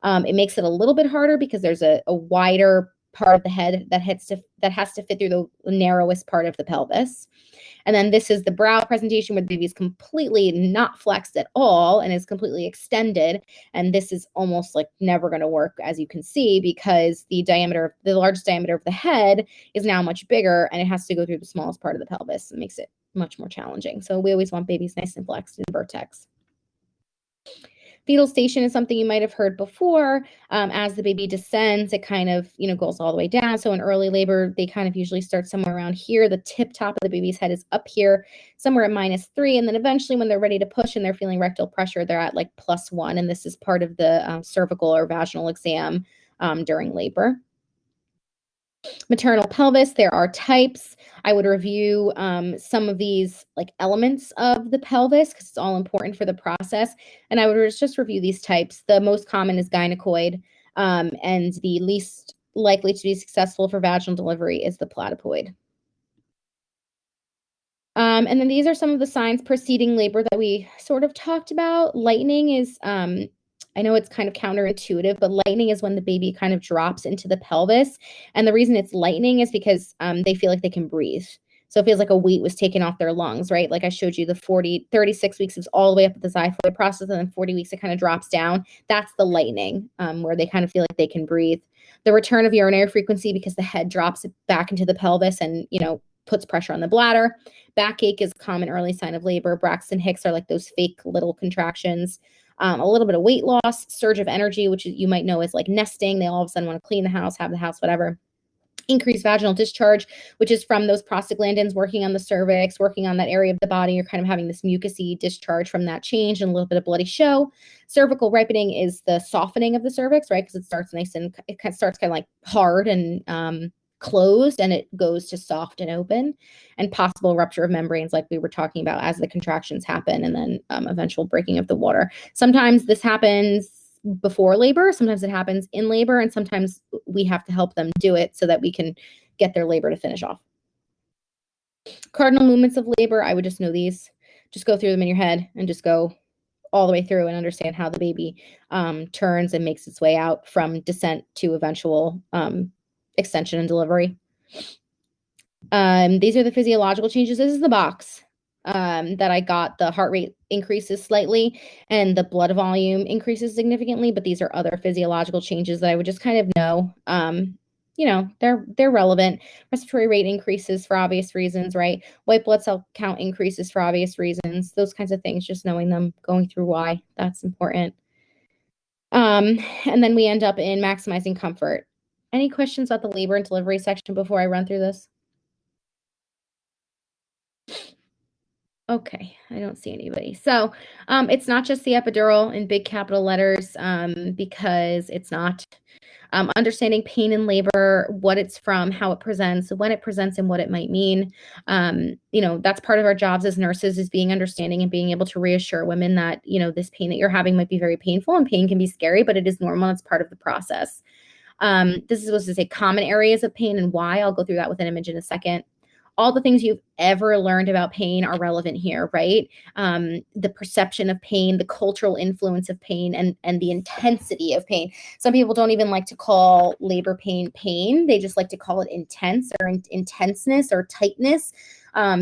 It makes it a little bit harder because there's a wider part of the head that has to fit through the narrowest part of the pelvis. And then this is the brow presentation where the baby is completely not flexed at all and is completely extended. And this is almost like never going to work, as you can see, because the largest diameter of the head is now much bigger and it has to go through the smallest part of the pelvis. It makes it much more challenging. So we always want babies nice and flexed in vertex. Fetal station is something you might have heard before. As the baby descends, it kind of, goes all the way down. So in early labor, they kind of usually start somewhere around here. The tip top of the baby's head is up here, somewhere at -3. And then eventually when they're ready to push and they're feeling rectal pressure, they're at like +1. And this is part of the cervical or vaginal exam during labor. Maternal pelvis, there are types. I would review some of these like elements of the pelvis because it's all important for the process. And I would just review these types. The most common is gynecoid, and the least likely to be successful for vaginal delivery is the platypoid. And then these are some of the signs preceding labor that we sort of talked about. Lightning is I know it's kind of counterintuitive, but lightning is when the baby kind of drops into the pelvis. And the reason it's lightning is because they feel like they can breathe. So it feels like a weight was taken off their lungs, right? Like I showed you the 36 weeks is all the way up at the xiphoid process, and then 40 weeks it kind of drops down. That's the lightning, where they kind of feel like they can breathe. The return of urinary frequency because the head drops back into the pelvis and, puts pressure on the bladder. Backache is a common early sign of labor. Braxton Hicks are like those fake little contractions. A little bit of weight loss, surge of energy, which you might know is like nesting. They all of a sudden want to clean the house, have the house, whatever. increased vaginal discharge, which is from those prostaglandins working on the cervix, working on that area of the body. You're kind of having this mucousy discharge from that change and a little bit of bloody show. Cervical ripening is the softening of the cervix, right? Because it starts nice and it starts kind of like hard and closed, and it goes to soft and open. And possible rupture of membranes, like we were talking about, as the contractions happen, and then eventual breaking of the water. Sometimes this happens before labor, sometimes it happens in labor, and sometimes we have to help them do it so that we can get their labor to finish off. Cardinal movements of labor, I would just know these. Just go through them in your head and just go all the way through and understand how the baby turns and makes its way out from descent to eventual extension and delivery. These are the physiological changes. This is the box that I got. The heart rate increases slightly and the blood volume increases significantly, but these are other physiological changes that I would just kind of know. You know, they're relevant. Respiratory rate increases for obvious reasons, right? White blood cell count increases for obvious reasons. Those kinds of things, just knowing them, going through why, that's important. And then we end up in maximizing comfort. Any questions about the labor and delivery section before I run through this? Okay, I don't see anybody. So it's not just the epidural in big capital letters, because it's not. Understanding pain in labor, what it's from, how it presents, when it presents, and what it might mean. You know, that's part of our jobs as nurses, is being understanding and being able to reassure women that, you know, this pain that you're having might be very painful, and pain can be scary, but it is normal. It's part of the process. This is supposed to say common areas of pain and why. I'll go through that with an image in a second. All the things you've ever learned about pain are relevant here, right? The perception of pain, the cultural influence of pain, and the intensity of pain. Some people don't even like to call labor pain pain. They just like to call it intense or intenseness or tightness,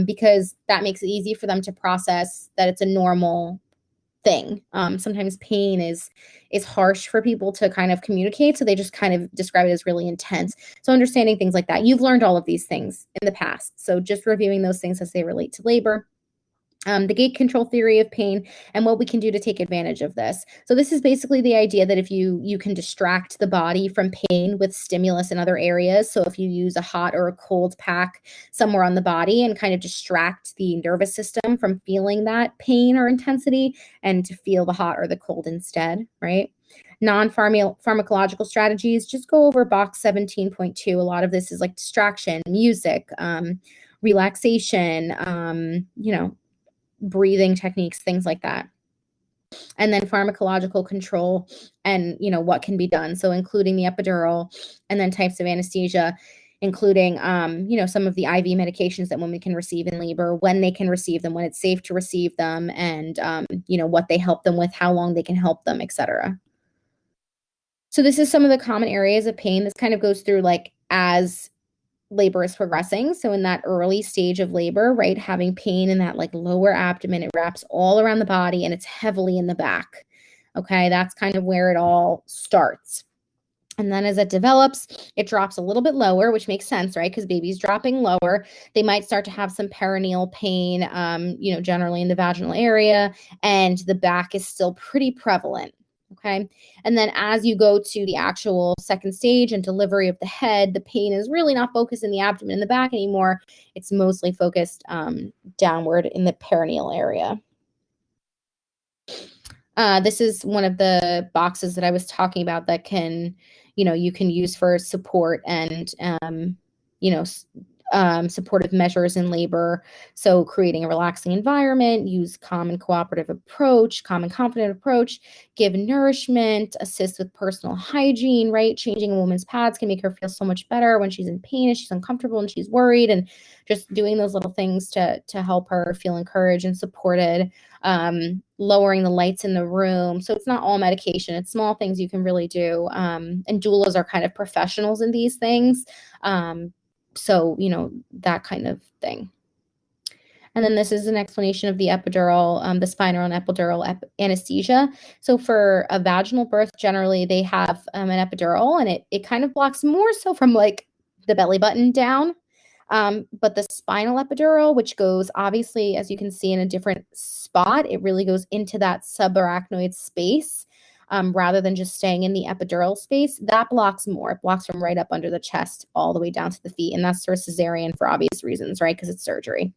because that makes it easy for them to process that it's a normal thing. Sometimes pain is harsh for people to kind of communicate, so they just kind of describe it as really intense. So understanding things like that, you've learned all of these things in the past, so just reviewing those things as they relate to labor. The gate control theory of pain and what we can do to take advantage of this. So this is basically the idea that if you can distract the body from pain with stimulus in other areas. So if you use a hot or a cold pack somewhere on the body and kind of distract the nervous system from feeling that pain or intensity, and to feel the hot or the cold instead, right? Non-pharmacological strategies, just go over box 17.2. A lot of this is like distraction, music, relaxation, you know, breathing techniques, things like that. And then pharmacological control and, you know, what can be done. So including the epidural, and then types of anesthesia, including, you know, some of the IV medications that women can receive in labor, when they can receive them, when it's safe to receive them, and, you know, what they help them with, how long they can help them, etc. So this is some of the common areas of pain. This kind of goes through like as labor is progressing. So in that early stage of labor, right, having pain in that like lower abdomen, it wraps all around the body and it's heavily in the back. Okay, that's kind of where it all starts. And then as it develops, it drops a little bit lower, which makes sense, right? Because baby's dropping lower. They might start to have some perineal pain, you know, generally in the vaginal area, and the back is still pretty prevalent. Okay. And then as you go to the actual second stage and delivery of the head, the pain is really not focused in the abdomen and the back anymore. It's mostly focused downward in the perineal area. This is one of the boxes that I was talking about that can, you know, you can use for support and, you know, supportive measures in labor. So creating a relaxing environment, use common cooperative approach, common confident approach, give nourishment, assist with personal hygiene, right? Changing a woman's pads can make her feel so much better when she's in pain and she's uncomfortable and she's worried, and just doing those little things to help her feel encouraged and supported. Lowering the lights in the room. So it's not all medication. It's small things you can really do. And doulas are kind of professionals in these things. So, you know, that kind of thing. And then this is an explanation of the epidural, the spinal and epidural anesthesia. So for a vaginal birth, generally they have an epidural, and it kind of blocks more so from like the belly button down. But the spinal epidural, which goes obviously, as you can see, in a different spot, it really goes into that subarachnoid space. rather than just staying in the epidural space, that blocks more. It blocks from right up under the chest all the way down to the feet. And that's for cesarean for obvious reasons, right? Because it's surgery.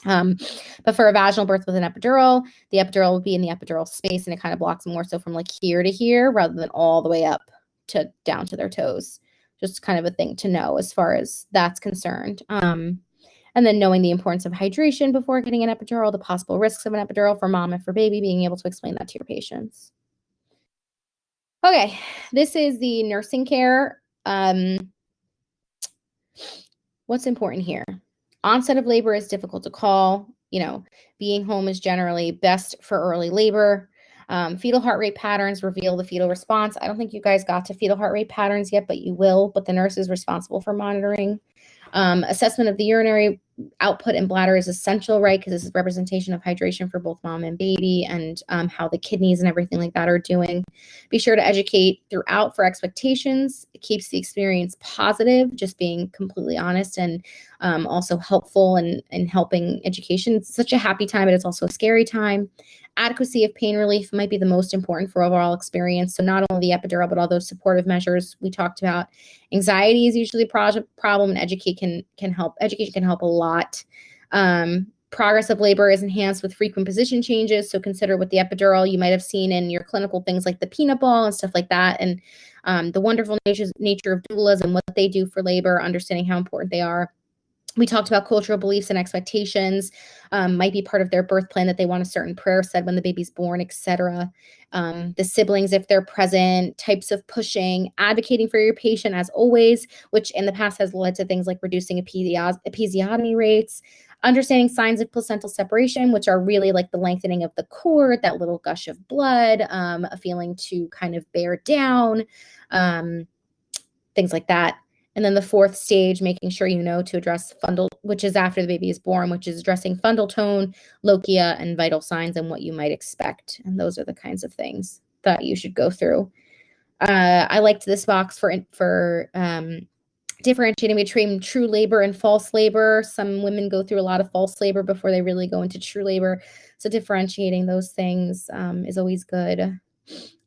But for a vaginal birth with an epidural, the epidural would be in the epidural space, and it kind of blocks more so from like here to here rather than all the way up to down to their toes. Just kind of a thing to know as far as that's concerned. And then knowing the importance of hydration before getting an epidural, the possible risks of an epidural for mom and for baby, being able to explain that to your patients. Okay, this is the nursing care. What's important here? Onset of labor is difficult to call. Being home is generally best for early labor. Fetal heart rate patterns reveal the fetal response. I don't think you guys got to fetal heart rate patterns yet, but you will. But the nurse is responsible for monitoring. Assessment of the urinary output and bladder is essential, right? Because this is representation of hydration for both mom and baby, and how the kidneys and everything like that are doing. Be sure to educate throughout for expectations. It keeps the experience positive, just being completely honest and also helpful and helping education. It's such a happy time, but it's also a scary time. Adequacy of pain relief might be the most important for overall experience. So not only the epidural, but all those supportive measures we talked about. Anxiety is usually a problem, and education can help. Education can help a lot. Progress of labor is enhanced with frequent position changes. So consider with the epidural, you might have seen in your clinical things like the peanut ball and stuff like that. And the wonderful nature of doulas and what they do for labor, understanding how important they are. We talked about cultural beliefs and expectations, might be part of their birth plan that they want a certain prayer said when the baby's born, etc. The siblings, if they're present, types of pushing, advocating for your patient as always, which in the past has led to things like reducing episiotomy rates, understanding signs of placental separation, which are really like the lengthening of the cord, that little gush of blood, a feeling to kind of bear down, things like that. And then the fourth stage, making sure you know to address fundal, which is after the baby is born, which is addressing fundal tone, lochia, and vital signs and what you might expect. And those are the kinds of things that you should go through. I liked this box for differentiating between true labor and false labor. Some women go through a lot of false labor before they really go into true labor. So differentiating those things is always good. And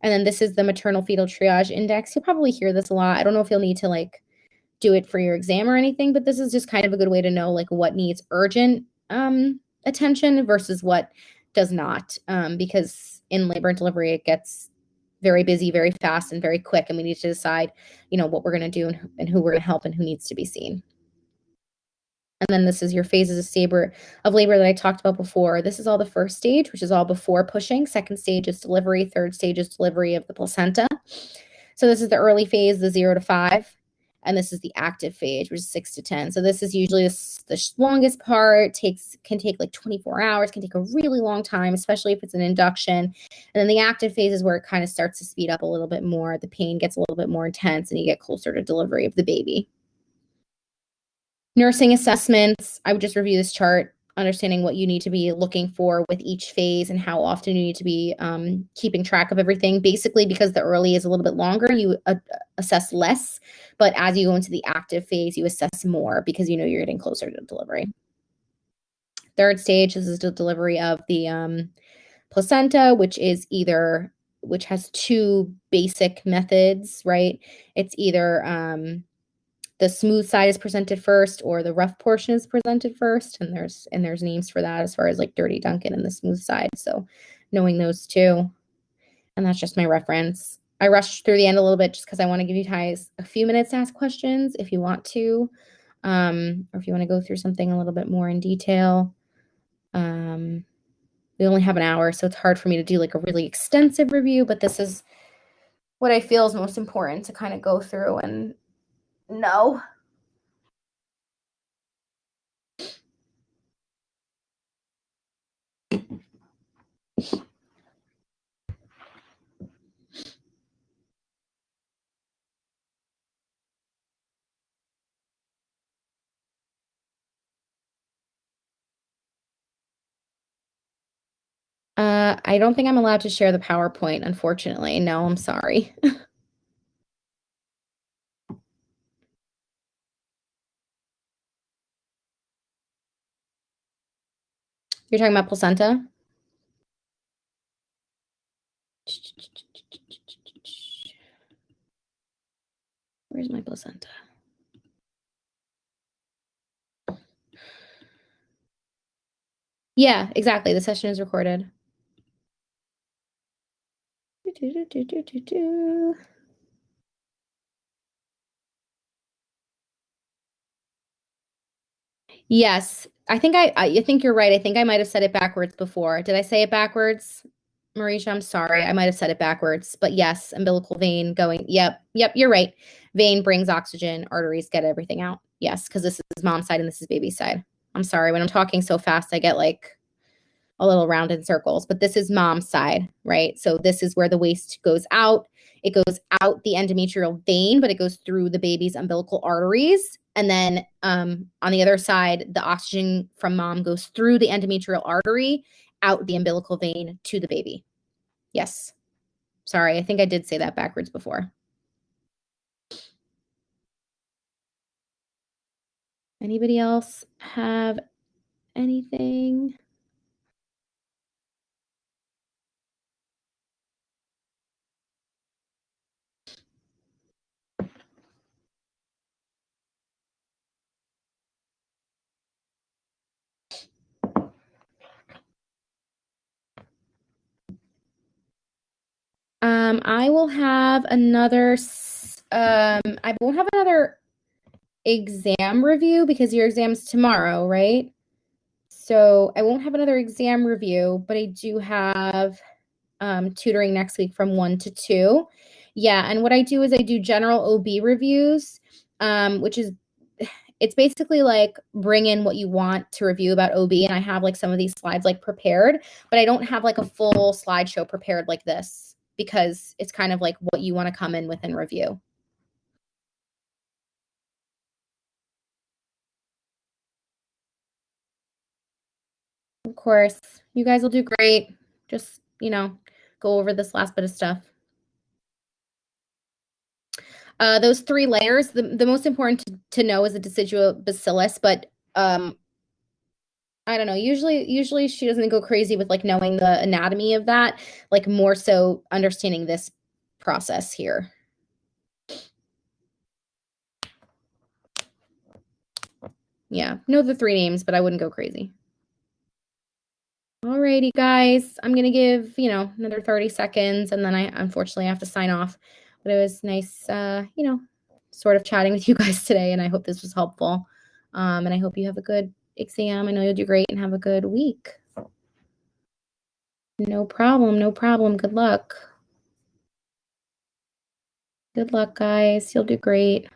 then this is the maternal fetal triage index. You'll probably hear this a lot. I don't know if you'll need to do it for your exam or anything, but this is just kind of a good way to know what needs urgent attention versus what does not, because in labor and delivery it gets very busy very fast and very quick, and we need to decide what we're going to do and who we're going to help and who needs to be seen. And then this is your phases of labor that I talked about before. This is all the first stage, which is all before pushing. Second stage is delivery. Third stage is delivery of the placenta. So this is the early phase, the 0 to 5. And this is the active phase, which is 6 to 10. So this is usually the longest part, can take like 24 hours, can take a really long time, especially if it's an induction. And then the active phase is where it kind of starts to speed up a little bit more. The pain gets a little bit more intense and you get closer to delivery of the baby. Nursing assessments, I would just review this chart, understanding what you need to be looking for with each phase and how often you need to be keeping track of everything. Basically, because the early is a little bit longer, you assess less. But as you go into the active phase, you assess more because you're getting closer to delivery. Third stage is the delivery of the placenta, which has two basic methods, right? It's either the smooth side is presented first or the rough portion is presented first. And there's names for that as far as like Dirty Duncan and the smooth side. So knowing those two, and that's just my reference. I rushed through the end a little bit just because I want to give you guys a few minutes to ask questions if you want to, or if you want to go through something a little bit more in detail. We only have an hour, so it's hard for me to do like a really extensive review, but this is what I feel is most important to kind of go through and know. I don't think I'm allowed to share the PowerPoint, unfortunately. No, I'm sorry. You're talking about placenta? Where's my placenta? Yeah, exactly. The session is recorded. Yes, I think I think you're right. I think I might have said it backwards before. Did I say it backwards, Marisha? I'm sorry. I might have said it backwards, but yes, umbilical vein going. Yep, you're right. Vein brings oxygen, arteries get everything out. Yes, because this is mom's side and this is baby's side. I'm sorry. When I'm talking so fast, I get like a little round in circles, but this is mom's side, right? So this is where the waste goes out. It goes out the endometrial vein, but it goes through the baby's umbilical arteries. And then on the other side, the oxygen from mom goes through the endometrial artery, out the umbilical vein to the baby. Yes. Sorry, I think I did say that backwards before. Anybody else have anything? I will have another, I won't have another exam review because your exam's tomorrow, right? So I won't have another exam review, but I do have tutoring next week from 1 to 2. Yeah, and what I do is I do general OB reviews, which is it's basically like bring in what you want to review about OB, and I have like some of these slides like prepared, but I don't have like a full slideshow prepared like this because it's kind of like what you want to come in with and review. Of course, you guys will do great. Just, go over this last bit of stuff. Those 3 layers, the most important to know is the decidual bacillus, but I don't know. Usually she doesn't go crazy with like knowing the anatomy of that, like more so understanding this process here. Yeah, know the 3 names, but I wouldn't go crazy. Alrighty, guys. I'm gonna give, another 30 seconds and then I unfortunately have to sign off. But it was nice, sort of chatting with you guys today, and I hope this was helpful. And I hope you have a good exam. I know you'll do great and have a good week. No problem. No problem. Good luck. Good luck, guys. You'll do great.